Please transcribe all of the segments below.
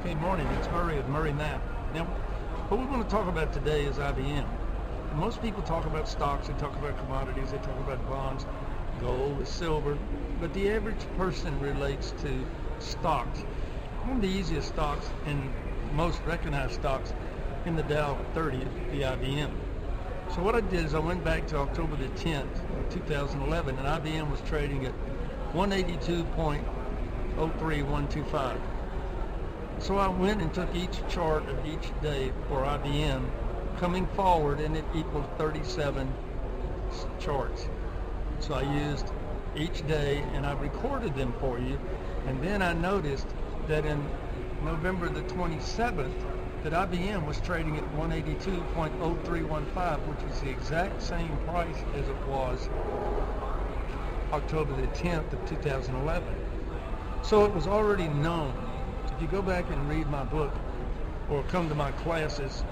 Okay, morning. It's Murray of Murrey Map. Now, what we want to talk about today is IBM. Most people talk about stocks, they talk about commodities, they talk about bonds, gold, silver, but the average person relates to stocks. One of the easiest stocks and most recognized stocks in the Dow 30 is the IBM. So what I did is I went back to October the 10th of 2011, and IBM was trading at 182.03125. So I went and took each chart of each day for IBM coming forward, and it equaled 37 charts. So I used each day and I recorded them for you, and then I noticed that in November the 27th that IBM was trading at 182.0315, which was the exact same price as it was October the 10th of 2011. So it was already known. If you go back and read my book or come to my classes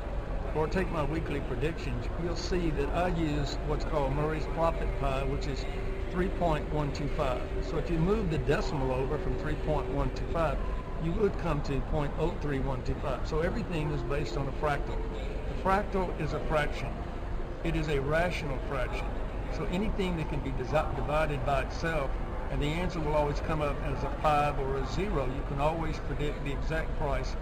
or take my weekly predictions, you'll see that I use what's called Murray's profit pie, which is 3.125. So if you move the decimal over from 3.125, you would come to 0.03125. So everything is based on a fractal. A fractal is a fraction. It is a rational fraction. So anything that can be divided by itself, and the answer will always come up as a 5 or a 0, you can always predict the exact price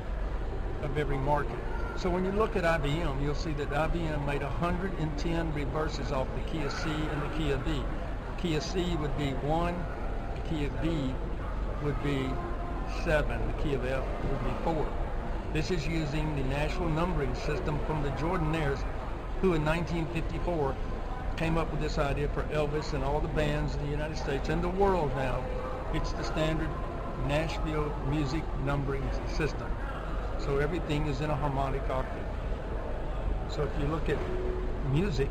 of every market. So when you look at IBM, you'll see that IBM made 110 reverses off the key of C and the key of B. Key of C would be 1, the key of B would be 7, the key of F would be 4. This is using the national numbering system from the Jordanaires, who in 1954 came up with this idea for Elvis and all the bands in the United States and the world now. It's the standard Nashville music numbering system. So everything is in a harmonic octave. So if you look at music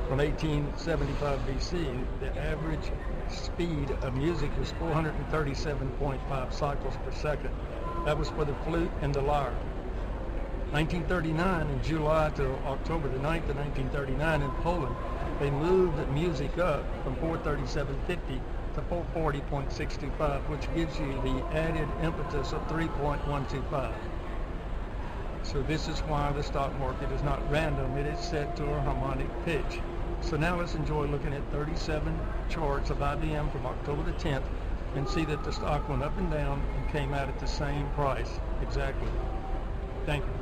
from 1875 BC, the average speed of music was 437.5 cycles per second. That was for the flute and the lyre. 1939, in July to October the 9th of 1939 in Poland, they moved the music up from 437.50 to 440.625, which gives you the added impetus of 3.125. So this is why the stock market is not random, it is set to a harmonic pitch. So now let's enjoy looking at 37 charts of IBM from October the 10th and see that the stock went up and down and came out at the same price exactly. Thank you.